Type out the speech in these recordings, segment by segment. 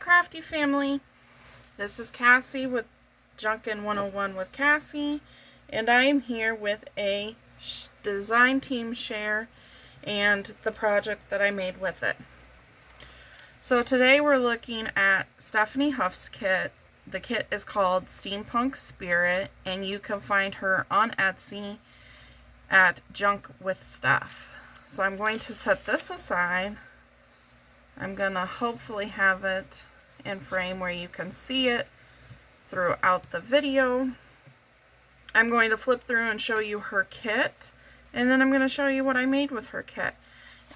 crafty family. This is Cassie with Junkin 101 with Cassie, and I am here with a design team share and the project that I made with it. So today we're looking at Stephanie Huff's kit. The kit is called Steampunk Spirit, and you can find her on Etsy at Junk with Stuff. So I'm going to set this aside. I'm going to hopefully have it in frame where you can see it throughout the video. I'm going to flip through and show you her kit, and then I'm going to show you what I made with her kit.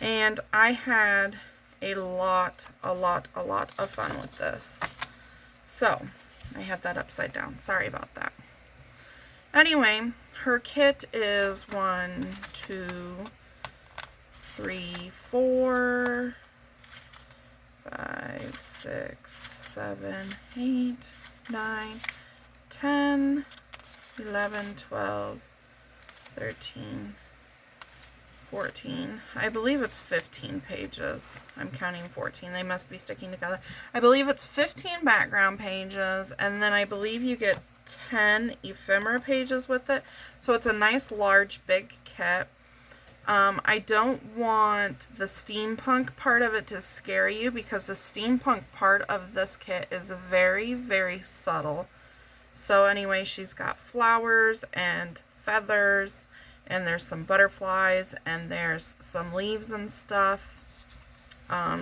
And I had a lot of fun with this. So, I had that upside down. Sorry about that. Anyway, her kit is 1, 2, 3, 4, 5, 6, 7, 8, 9, 10, 11, 12, 13, 14. I believe it's 15 pages. I'm counting 14. They must be sticking together. I believe it's 15 background pages, and then I believe you get 10 ephemera pages with it. So it's a nice, large, big kit. I don't want the steampunk part of it to scare you, because the steampunk part of this kit is very subtle. So anyway, she's got flowers and feathers, and there's some butterflies, and there's some leaves and stuff.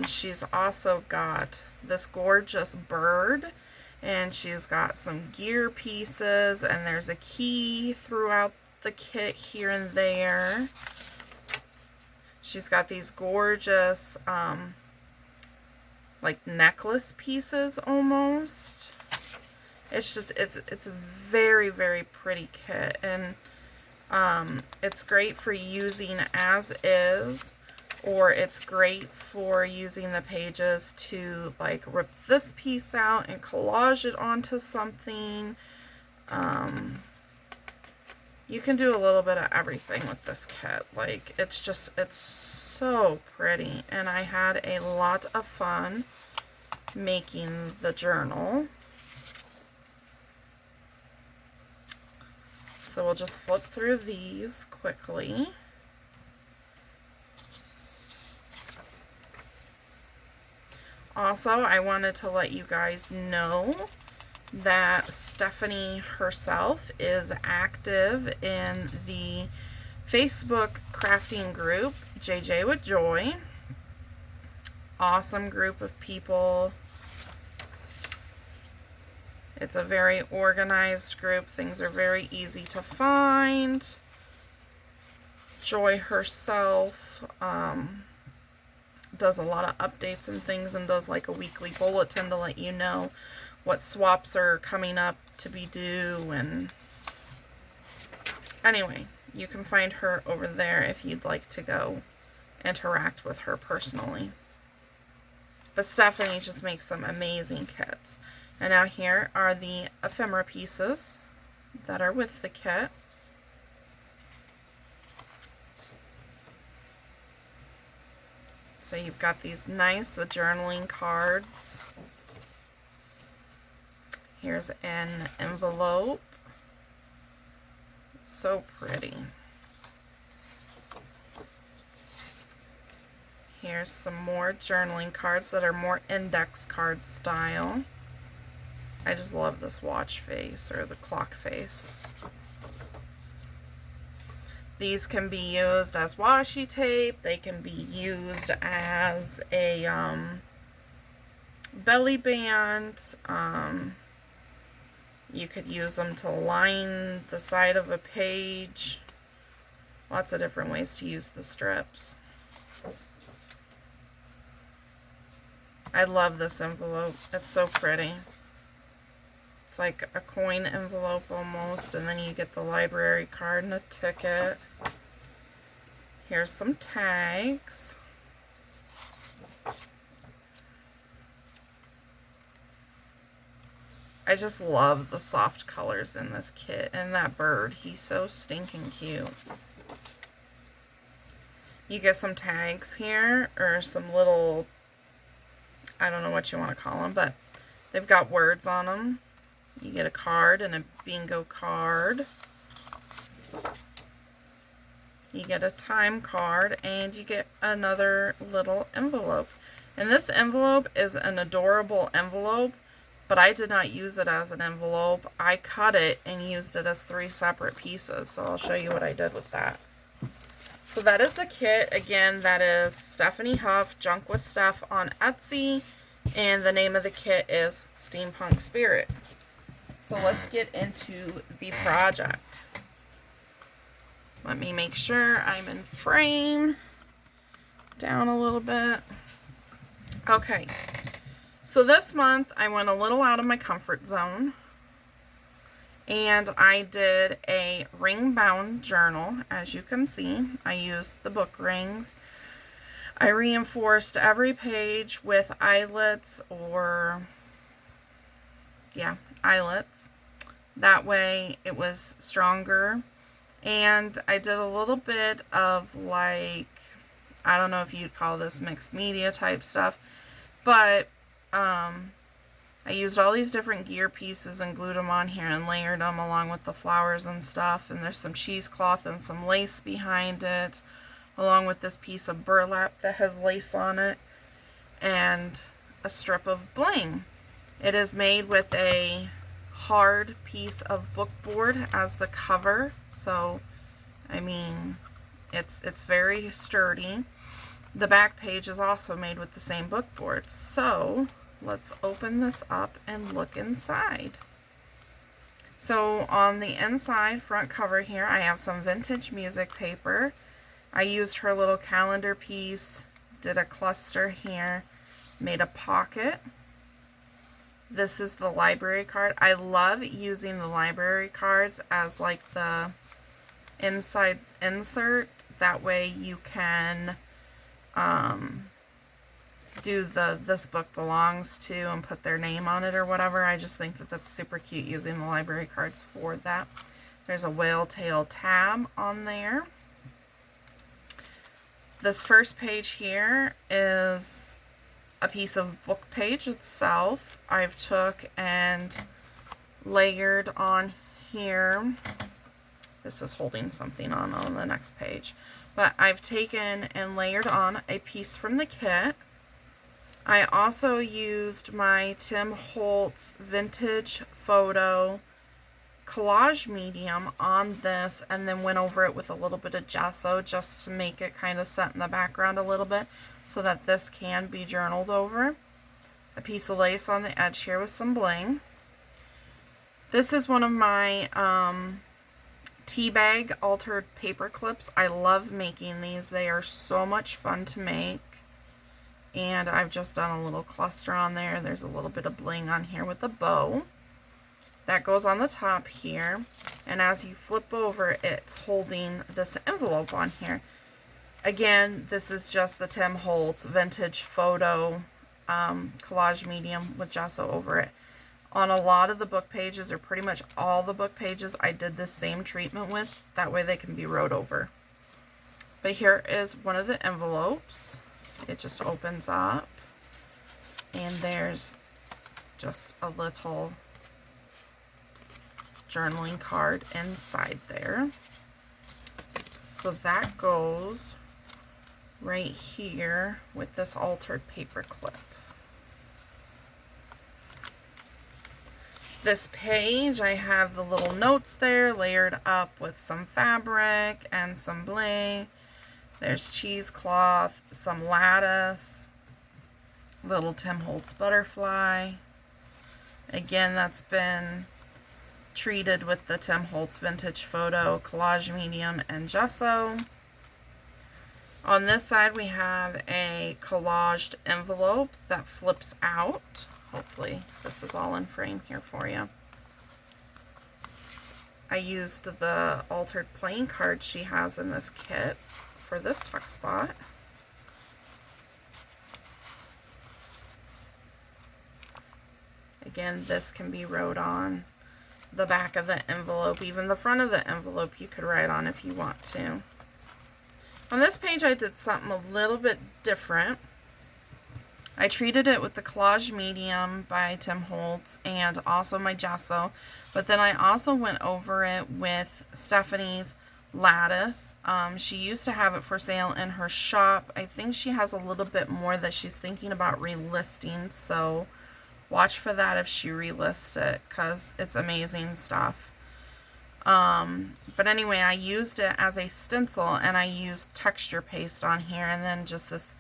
She's also got this gorgeous bird, and she's got some gear pieces, and there's a key throughout the kit here and there. She's got these gorgeous like necklace pieces almost. It's just, it's a very pretty kit, and it's great for using as is, or it's great for using the pages to like rip this piece out and collage it onto something. You can do a little bit of everything with this kit. Like, it's so pretty, and I had a lot of fun making the journal. So we'll just flip through these quickly. Also, I wanted to let you guys know that Stephanie herself is active in the Facebook crafting group, JJ with Joy. Awesome group of people. It's a very organized group. Things are very easy to find. Joy herself does a lot of updates and things, and does like a weekly bulletin to let you know what swaps are coming up to be due. And anyway, you can find her over there if you'd like to go interact with her personally. But Stephanie just makes some amazing kits. And now here are the ephemera pieces that are with the kit. So you've got these nice journaling cards. Here's an envelope. So pretty. Here's some more journaling cards that are more index card style. I just love this watch face, or the clock face. These can be used as washi tape. They can be used as a belly band. You could use them to line the side of a page. Lots of different ways to use the strips. I love this envelope. It's so pretty. It's like a coin envelope almost, and then you get the library card and a ticket. Here's some tags. I just love the soft colors in this kit, and that bird, he's so stinking cute. You get some tags here, or some little I don't know what you want to call them, but they've got words on them. You get a card and a bingo card. You get a time card, and you get another little envelope. And this envelope is an adorable envelope, but I did not use it as an envelope. I cut it and used it as 3 separate pieces, so I'll show you what I did with that. So that is the kit. Again, that is Stephanie Huff, Junk with Steph on Etsy, and the name of the kit is Steampunk Spirit. So let's get into the project. Let me make sure I'm in frame. Down a little bit. Okay. So this month I went a little out of my comfort zone. And I did a ring-bound journal, as you can see. I used the book rings. I reinforced every page with eyelets or, yeah, eyelets. That way it was stronger. And I did a little bit of, like, I don't know if you'd call this mixed media type stuff, but I used all these different gear pieces and glued them on here and layered them along with the flowers and stuff. And there's some cheesecloth and some lace behind it, along with this piece of burlap that has lace on it and a strip of bling. It is made with a hard piece of book board as the cover, so I mean it's very sturdy. The back page is also made with the same book board. So let's open this up and look inside. So on the inside front cover here, I have some vintage music paper. I used her little calendar piece, did a cluster here, made a pocket. This is the library card. I love using the library cards as like the inside insert. That way you can do the "this book belongs to" and put their name on it or whatever. I just think that that's super cute using the library cards for that. There's a whale tail tab on there. This first page here is a piece of book page itself. I've took and layered on here. This is holding something on the next page. But I've taken and layered on a piece from the kit. I also used my Tim Holtz vintage photo collage medium on this and then went over it with a little bit of gesso just to make it kind of set in the background a little bit so that this can be journaled over. A piece of lace on the edge here with some bling. This is one of my tea bag altered paper clips. I love making these. They are so much fun to make. And I've just done a little cluster on there. There's a little bit of bling on here with a bow. That goes on the top here. And as you flip over, it's holding this envelope on here. Again, this is just the Tim Holtz vintage photo collage medium with gesso over it. On a lot of the book pages, or pretty much all the book pages, I did the same treatment with. That way they can be wrote over. But here is one of the envelopes. It just opens up. And there's just a little journaling card inside there. So that goes right here with this altered paper clip. This page, I have the little notes there layered up with some fabric and some bling. There's cheesecloth, some lattice, little Tim Holtz butterfly. Again, that's been treated with the Tim Holtz vintage photo collage medium and gesso. On this side we have a collaged envelope that flips out. Hopefully this is all in frame here for you. I used the altered playing cards she has in this kit for this tuck spot. Again, this can be wrote on the back of the envelope. Even the front of the envelope you could write on if you want to. On this page I did something a little bit different. I treated it with the Collage Medium by Tim Holtz and also my gesso, but then I also went over it with Stephanie's lattice. She used to have it for sale in her shop. I think she has a little bit more that she's thinking about relisting, so watch for that if she relists it, because it's amazing stuff. But anyway, I used it as a stencil, and I used texture paste on here, and then just this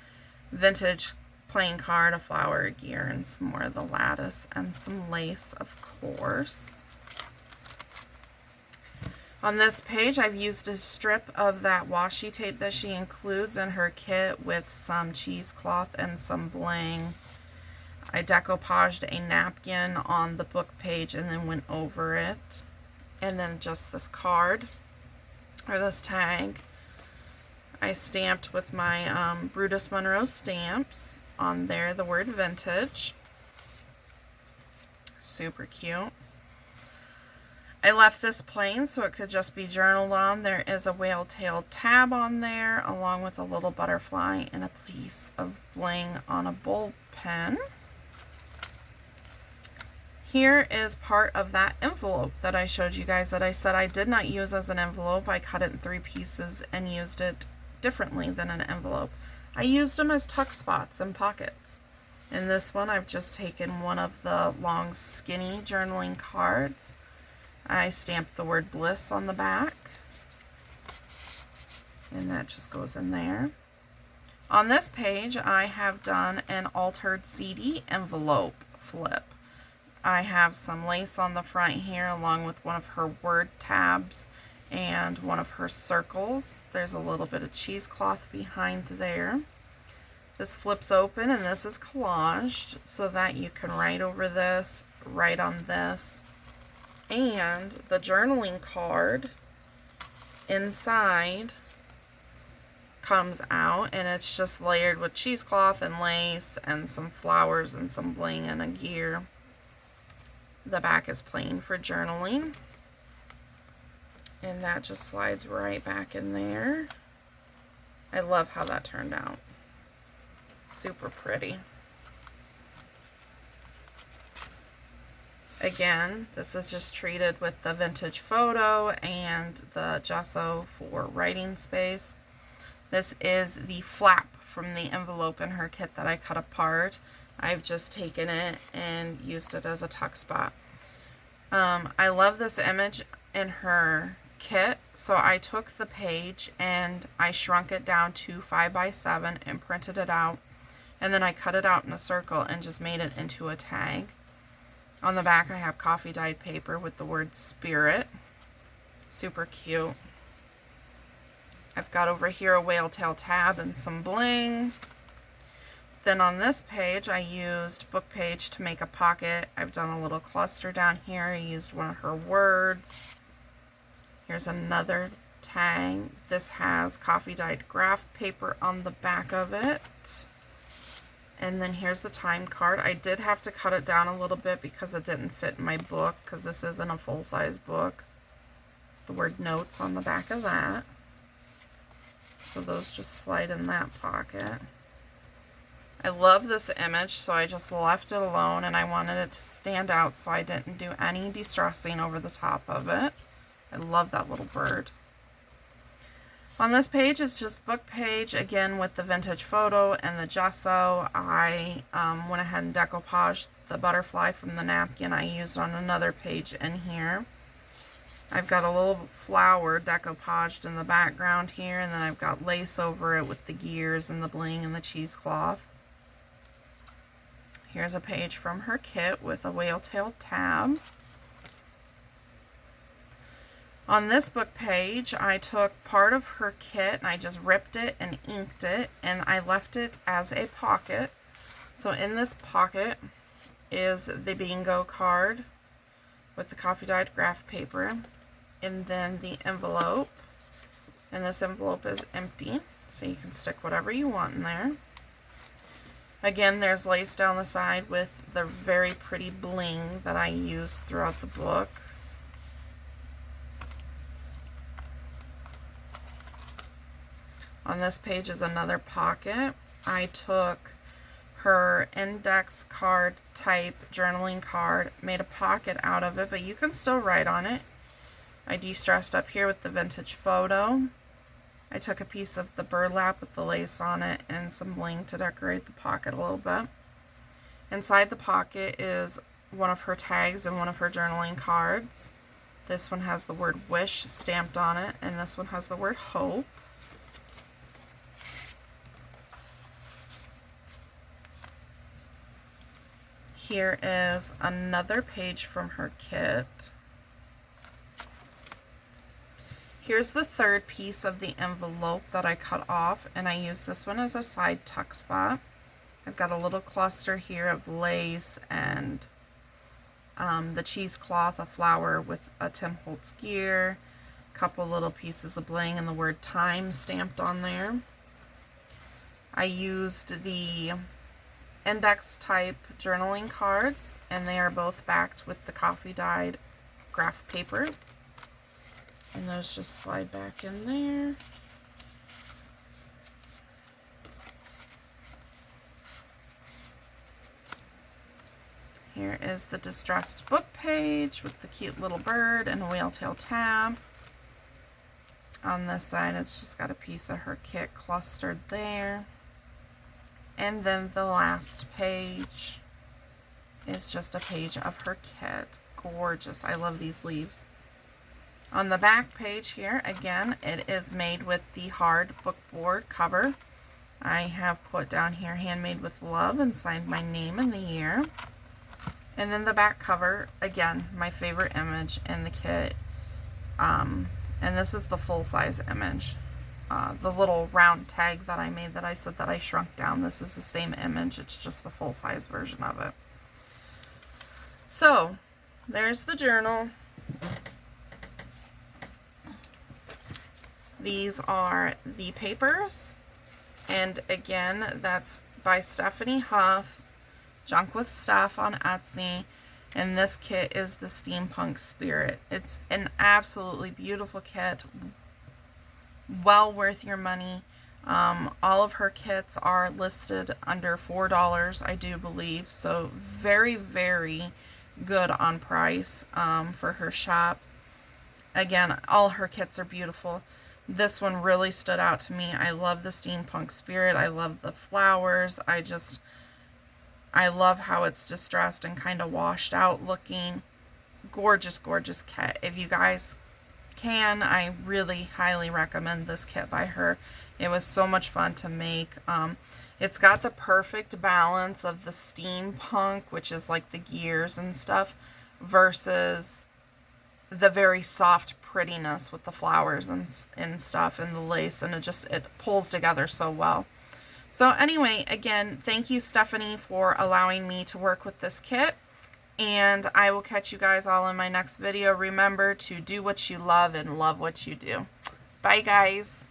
vintage playing card, a flower, a gear, and some more of the lattice, and some lace, of course. On this page, I've used a strip of that washi tape that she includes in her kit with some cheesecloth and some bling. I decoupaged a napkin on the book page and then went over it. And then just this card, or this tag, I stamped with my Brutus Monroe stamps on there, the word vintage. Super cute. I left this plain so it could just be journaled on. There is a whale-tailed tab on there, along with a little butterfly and a piece of bling on a bold pen. Here is part of that envelope that I showed you guys that I said I did not use as an envelope. I cut it in 3 pieces and used it differently than an envelope. I used them as tuck spots and pockets. In this one, I've just taken one of the long, skinny journaling cards. I stamped the word bliss on the back, and that just goes in there. On this page, I have done an altered CD envelope flip. I have some lace on the front here, along with one of her word tabs and one of her circles. There's a little bit of cheesecloth behind there. This flips open, and this is collaged so that you can write over this, write on this. And the journaling card inside comes out, and it's just layered with cheesecloth and lace and some flowers and some bling and a gear. The back is plain for journaling, and that just slides right back in there. I love how that turned out. Super pretty. Again, this is just treated with the vintage photo and the gesso for writing space. This is the flap from the envelope in her kit that I cut apart. I've just taken it and used it as a tuck spot. I love this image in her kit, so I took the page and I shrunk it down to 5x7 and printed it out, and then I cut it out in a circle and just made it into a tag. On the back, I have coffee dyed paper with the word spirit. Super cute. I've got over here a whale tail tab and some bling. Then on this page, I used book page to make a pocket. I've done a little cluster down here. I used one of her words. Here's another tag. This has coffee dyed graph paper on the back of it. And then here's the time card. I did have to cut it down a little bit because it didn't fit in my book, because this isn't a full-size book. The word notes on the back of that. So those just slide in that pocket. I love this image, so I just left it alone, and I wanted it to stand out, so I didn't do any distressing over the top of it. I love that little bird. On this page is just book page, again with the vintage photo and the gesso. I went ahead and decoupaged the butterfly from the napkin I used on another page in here. I've got a little flower decoupaged in the background here, and then I've got lace over it with the gears and the bling and the cheesecloth. Here's a page from her kit with a whale-tailed tab. On this book page, I took part of her kit and I just ripped it and inked it, and I left it as a pocket. So in this pocket is the bingo card with the coffee dyed graph paper, and then the envelope. And this envelope is empty, so you can stick whatever you want in there. Again, there's lace down the side with the very pretty bling that I use throughout the book. On this page is another pocket. I took her index card type journaling card, made a pocket out of it, but you can still write on it. I de-stressed up here with the vintage photo. I took a piece of the burlap with the lace on it and some bling to decorate the pocket a little bit. Inside the pocket is one of her tags and one of her journaling cards. This one has the word wish stamped on it, and this one has the word hope. Here is another page from her kit. Here's the third piece of the envelope that I cut off, and I use this one as a side tuck spot. I've got a little cluster here of lace and the cheesecloth, a flower with a Tim Holtz gear, a couple little pieces of bling and the word time stamped on there. I used the index type journaling cards, and they are both backed with the coffee dyed graph paper. And those just slide back in there. Here is the distressed book page with the cute little bird and a whale tail tab. On this side, it's just got a piece of her kit clustered there. And then the last page is just a page of her kit. Gorgeous. I love these leaves. On the back page here, again, it is made with the hard bookboard cover. I have put down here, handmade with love, and signed my name and the year. And then the back cover, again, my favorite image in the kit. And this is the full-size image. The little round tag that I made that I said that I shrunk down, this is the same image, it's just the full-size version of it. So, there's the journal. These are the papers, and again, that's by Stephanie Huff, Junk with Stuff on Etsy, and this kit is the Steampunk Spirit. It's an absolutely beautiful kit, well worth your money. All of her kits are listed under $4, I do believe, so very, very good on price for her shop. Again, all her kits are beautiful. This one really stood out to me. I love the Steampunk Spirit. I love the flowers. I love how it's distressed and kind of washed out looking. Gorgeous, gorgeous kit. If you guys can, I really highly recommend this kit by her. It was so much fun to make. It's got the perfect balance of the steampunk, which is like the gears and stuff, versus the very soft prettiness with the flowers and stuff and the lace, and it pulls together so well. So anyway, again, thank you, Stephanie, for allowing me to work with this kit, and I will catch you guys all in my next video. Remember to do what you love and love what you do. Bye, guys.